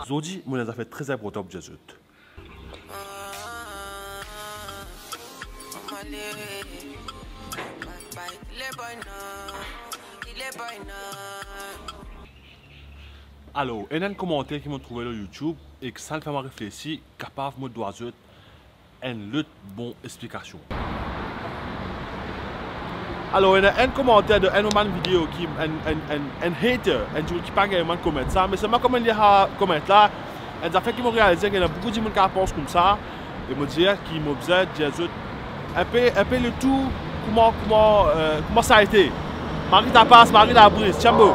Aujourd'hui, mon a fait très important pour Jésus. Alors, il y a un commentaire qui m'a trouvé sur YouTube et que ça me fait réfléchir, capable de doit une bonne explication. Alors, il y a un commentaire de une vidéo qui un hater, un jour qui pas gagné comment ça, mais c'est moi comment il y a comment là, et ça fait qu'il m'a réalisé qu'il y a beaucoup de gens qui pensent comme ça et me dire qu'ils m'observent Jésus un peu le tout comment ça a été. Marie ta passe, Marie la brise, Chambo.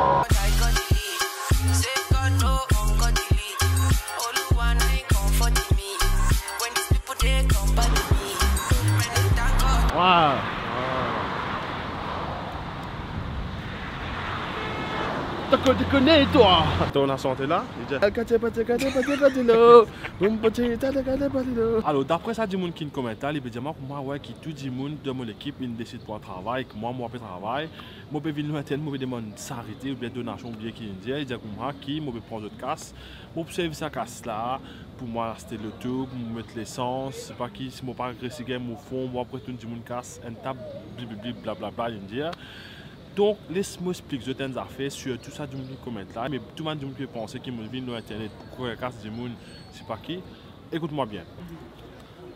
Wow. Tu connais toi. Ton santé là. Alors d'après ça, du monde qui commente, il peut dire moi ouais qui tout du monde de mon équipe il décide pour un travail, que moi peux travailler, moi peux venir lointaine, moi peux demander s'arrêter ou bien donation ou bien qui dit il dit moi qui moi peux prendre autre casse, moi pour servir sa casse là, pour moi c'était le tour, pour mettre l'essence, c'est pas qui si moi pas agresser game au fond, moi après tout du monde casse une table blablabla il dit. Donc, laisse-moi expliquer des affaires sur tout ça du monde qui commente là. Mais tout le monde qui pense qu'il me vient sur internet pour que casse du monde, c'est pas qui. Écoute-moi bien.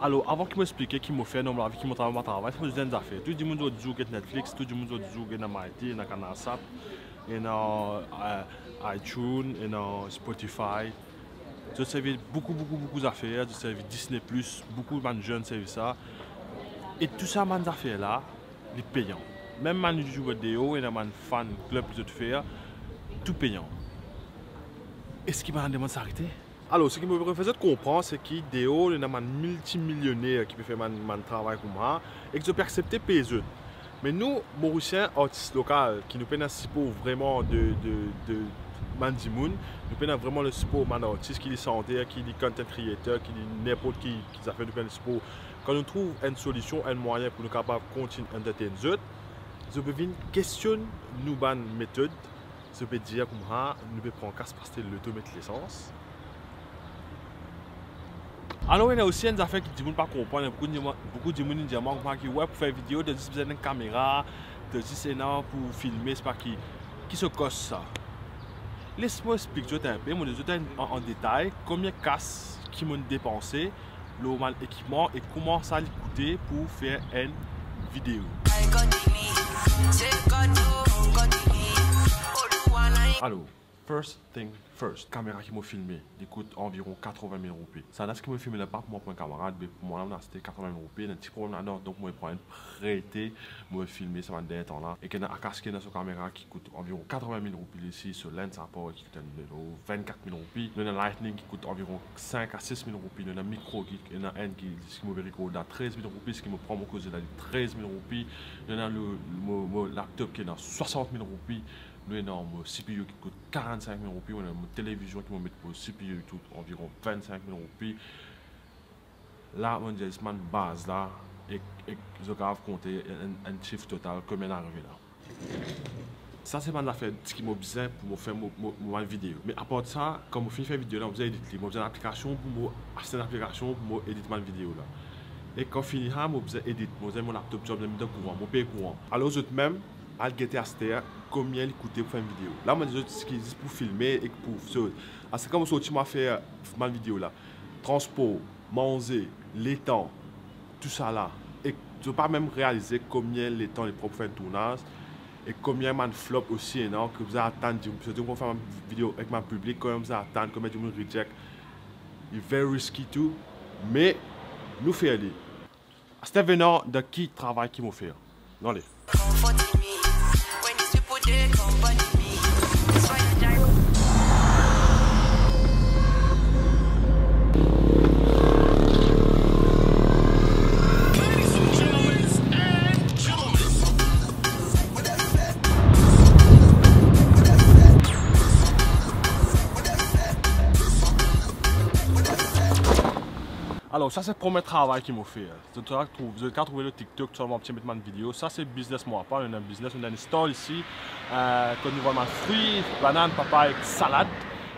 Alors, avant qu'il m'explique qui m'a fait dans la vie, qui m'a travaillé, c'est des affaires. Tout le monde doit dire que Netflix, tout le monde doit dire que MIT, dans Canal Sap, dans iTunes, dans Spotify. Je servis beaucoup d'affaires. Je servis Disney+, beaucoup de jeunes servent ça. Et tout ça, ces affaires là, les payants. Même man joue vidéo et un fan club de faire tout payant. Est-ce qu'il m'a demandé de s'arrêter? Alors, ce qui me faisait comprendre, c'est qu'il y a un multimillionnaire qui peut faire un travail comme moi et que je peux accepter PSE. Mais nous, Mauriciens, artistes locaux, qui nous peinent support vraiment de Mandimoun, nous peinons vraiment le support de artistes qui est santé, qui est content creator, qui est n'importe qui a fait du support. Quand nous trouvons une solution, un moyen pour nous capables de continuer à entertainer, je peux venir questionner nos méthodes. Je peux dire comme ça, nous pouvons prendre casse parce que l'auto mettre l'essence. Alors il y a aussi une affaire qui ne pas comprendre. Beaucoup de gens disent que ouais, pour faire une vidéo, de 10 besoin d'une caméra, de 10 pour filmer, c'est pas qui se cause ça. Laisse-moi expliquer un peu, en détail, combien de casse qui m'ont dépensé, l'équipement et comment ça a coûté pour faire une vidéo. Alors, first thing first, caméra qui m'a filmé, il coûte environ 80 000 roupies. Ça, ce qui m'a filmé là, pas pour moi, pour un camarade, mais pour moi, c'était 80 000 roupies. Il y a un petit problème là-dedans, donc moi, je prends une prêté, moi, filmer, ça va dernier temps là. Et qu'il y a un casque dans cette caméra qui coûte environ 80 000 roupies ici, sur lens à port qui coûte 24 000 roupies. Il y a un lightning qui coûte environ 5 à 6 000 roupies. Il y a un micro qui est un qui me record à 13 000 roupies, ce qui me prend mon cause de 13 000 roupies. Il y a le laptop qui est dans 60 000 roupies. Nous avons un CPU qui coûte 45 000 roupies, on a une télévision qui me met pour CPU tout environ 25 000 roupies. Là, on dit une base là, et je vais compter un chiffre total, combien d'arrivé là. Ça, c'est une affaire qui m'a besoin pour faire ma vidéo. Mais à part de ça, quand je fais une vidéo, là, je vais éditer. Je vais une application pour acheter une application pour éditer ma vidéo là. Et quand je finis, je vais éditer. Je vais mon laptop, je vais mettre courant, je paye courant. Alors, je même. À guetter à combien il coûtait pour faire une vidéo. Là, moi, ce qui existe pour filmer et pour ça. C'est comme ça que tu m'as fait ma vidéo là. Transport, manger, les temps, tout ça là. Et je ne peux pas même réaliser combien les temps les propres faire un tournage et combien de flop aussi, non, que vous attendez. Je vais faire une vidéo avec ma public, combien vous attendez, combien de gens reject. C'est very risky tout, mais nous faisons. C'est venant de qui travaille qui m'a fait. Non, les. Alors ça c'est le premier travail qu'ils m'ont fait. Vous avez trouvé le TikTok, tu vas mettre une vidéo. Ça c'est business moi, pas un business, on a une store ici. Quand nous vendons fruits, bananes, papaye, salade.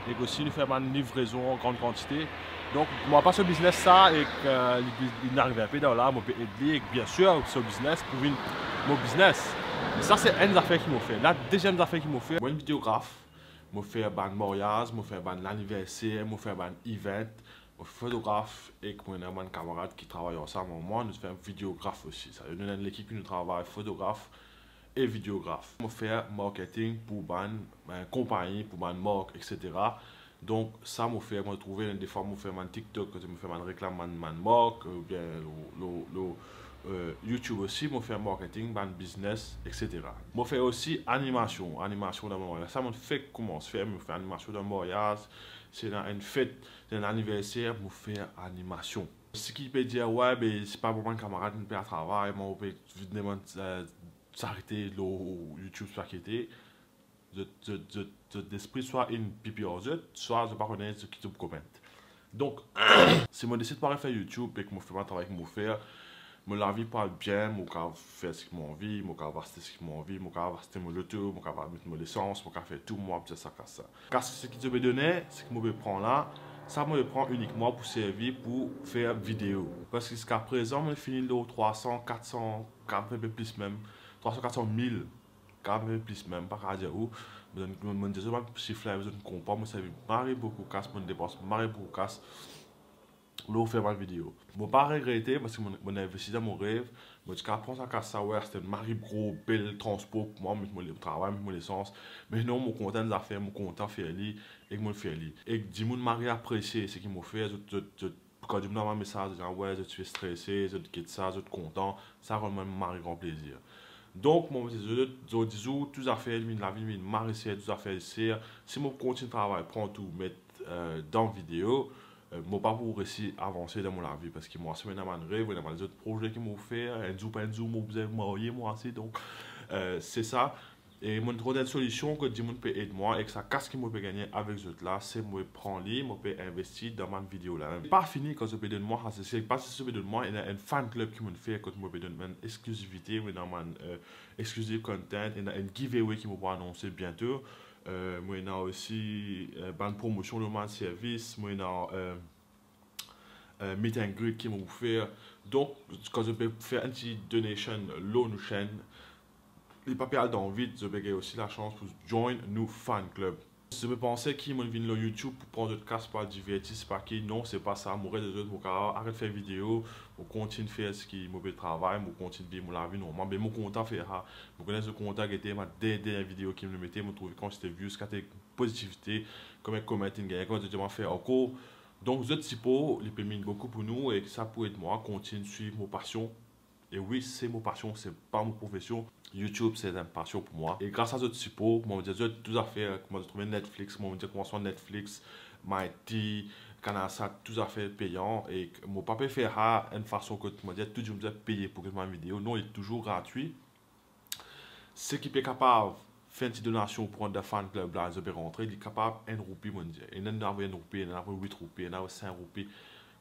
et aussi nous faire une livraison en grande quantité. Donc, moi, pas ce business ça et qu'il n'arrive pas dans là, moi, peux aider, bien sûr, ce business pour une mon business. Et ça, c'est une affaire qui m'a fait. La deuxième affaire qui m'a fait, moi, une vidéographe, m'a fait un mariage, m'a fait un anniversaire, m'a fait un event, m'a fait photographe et moi, j'ai un camarade qui travaille ensemble. Moi, nous faisons un vidéographe aussi. Ça, nous avons l'équipe qui nous travaille, photographe et vidéographe. M'a fait marketing pour une compagnie, pour une marque, etc. Donc, ça m'a fait, moi, trouver des fois, m'a fait un TikTok, je me fais une réclame, une marque, ou bien YouTube aussi, m'a fait marketing, un business, etc. M'a fait aussi animation dans mon mariage. Ça m'a fait comment se faire, m'a fait animation dans mon mariage, c'est dans une fête, c'est un anniversaire, m'a fait animation. Ce qui peut dire, ouais, mais c'est pas pour mon camarade, il peut travailler, moi, on peut s'arrêter le YouTube, s'arrêter. D'esprit soit une pipi aux autres, soit je ne sais pas connaître ce qui te commente. Donc, si je décide de faire YouTube et que je fais un travail que je fais, je la vie parle bien, je peux faire ce que j'ai envie, je peux acheter ce que j'ai envie, je peux acheter mon YouTube, je peux mettre mon licence, je peux faire tout, moi, c'est ça, ça. Car ce qui te me donne, ce que je vais prendre là, ça me prend uniquement pour servir pour faire vidéo. Parce que jusqu'à présent, je finis le 300, 400, un peu plus même, 300, 400 000. Quand même plus même, pas qu'à dire où, je me dis, je chiffre je ne comprends pas, je marre beaucoup de casse, je dépense, marre beaucoup de casse, là, faire ma vidéo. Je ne vais pas regretter parce que je investi dans mon rêve, je dis qu'après ça, casse ça, ouais, c'était un marre gros, bel transport pour moi, je travaille, je l'essence, mais non, je suis content des affaires, je suis content de faire et que je fais. Et que je me apprécier ce qu'ils m'ont fait, quand je me donne un message, je dis, ouais, je suis stressé, je quitte ça, je suis content, ça rend un grand plaisir. Donc, moi, je dis, toutes les affaires, la vie, je toutes les affaires ici. Si je continue de travailler, prendre tout, mettre dans la vidéo, je ne vais pas pour réussir à avancer dans mon vie. Parce que moi, c'est un rêve, il y a des autres projets qui m'ont fait, un zoom, vous avez marié, moi aussi. Donc, c'est ça. Et mon troisième solution que Dimon peut aider moi et que ça casse qui me peut gagner avec eux là, c'est moi prendre lui, moi peut investir dans ma vidéo là. Pas fini quand je peux donner moi, c'est pas si je peux donner moi, il y a un fan club qui me fait quand moi peut donner une exclusivité, dans mon exclusive content, il y a une giveaway qui me va annoncer bientôt. Moi il y a aussi une promotion de mon service, moi il y a meet and greet qui me fait. Donc quand je peux faire une petite donation low nous chaîne. Les papiers dans vite, je vais aussi la chance pour join nous fan club. Je me pensais qu'ils m'ont vu sur YouTube pour prendre de casse par divertir, c'est pas qui, non, c'est pas ça. Mourir des autres, arrête de faire vidéo, je continue de faire ce qui est mauvais travail, je continue de vivre la vie normalement. Mais mon contact fait ça. Je connais ce contact qui était ma dernière vidéo qui me mettait, je trouvais quand j'étais vieux, c'était positivité, comme un comment quand je m'en fais encore. Donc, ce type, il permet beaucoup pour nous et ça peut être moi, continuer de suivre mon passion. Et oui, c'est mon passion, c'est pas mon profession. YouTube, c'est une passion pour moi. Et grâce à ce support, moi, je dis tout à fait, comment je trouve Netflix, moi, je dis comment soit Netflix, MyT, Canalsat, tout à fait payant. Et mon papa fait ça une façon que moi, je dis toujours payer pour que ma vidéo. Non, il est toujours gratuit. Ce qui est capable de faire une petite donation pour un fan club là, je vais rentrer, il est capable de 1 roupie, moi, je dis. Il y en a 1 roupie, il y en a 8 roupies, il y en a 5 roupies.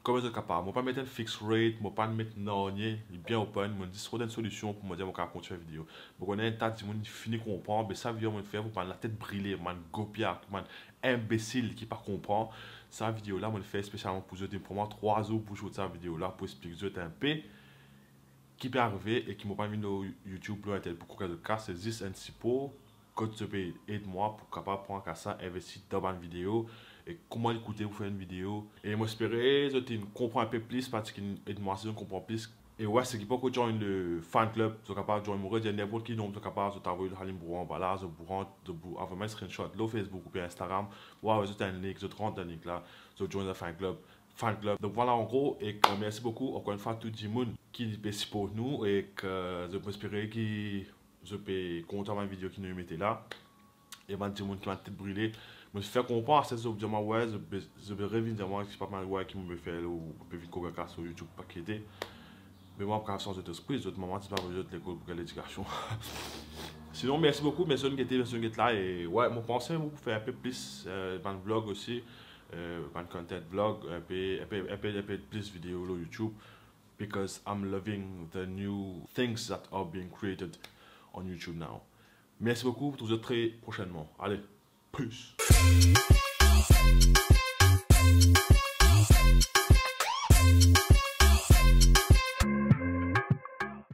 Comme je suis capable, je ne vais pas mettre un fixed rate, je ne vais pas mettre non, il est bien open, je me dis une solution pour me dire que je vais continuer la vidéo. Je connais un tas de gens qui finissent de comprendre, mais ça vient me faire pour la tête brûlée, man gopiac, man imbécile qui ne comprend pas. Cette vidéo là, je le fais spécialement pour eux, pour moi 3 jours pour jouer cette vidéo là, pour expliquer un peu qui peut arriver et qui ne m'a pas mis sur YouTube pour que de cas, c'est juste un petit peu que tu peux aider moi pour capable prendre ça, investir dans une vidéo. Et comment écouter vous faire une vidéo. Et moi j'espérais que tu comprends un peu plus parce que moi si je comprends plus. Et ouais, c'est qu'il faut que tu joignes le fan club, tu es capable de joindre mon réseau, n'importe qui donc tu es capable de t'envoyer le bourron, voilà, je bourron, avoir un screenshot, là Facebook ou Instagram, ouais, je t'ai un link, je te rentre dans le link là, je joins le fan club. Donc voilà en gros, et merci beaucoup encore une fois à tout le monde qui peut pour nous et que je peux espérer que je peux compter ma vidéo qui nous mettait là. Et ben tout le monde qui m'a tête brûlée. Je me suis fait comprendre à ces autres, ouais, je vais revenir moi, c'est pas mal ouais qui me fait ou peut vite coca sur YouTube pas quitter. Mais moi pour changer d'esprit, les autres moments c'est pas besoin de l'école pour l'éducation. Sinon merci beaucoup, merci qui étaient là et ouais, mon pensée pour faire un peu plus dans le vlog aussi, dans le content vlog, un peu plus vidéo sur YouTube because I'm loving the new things that are being created on YouTube now. Merci beaucoup, pour vous très prochainement. Allez, peace. Wow.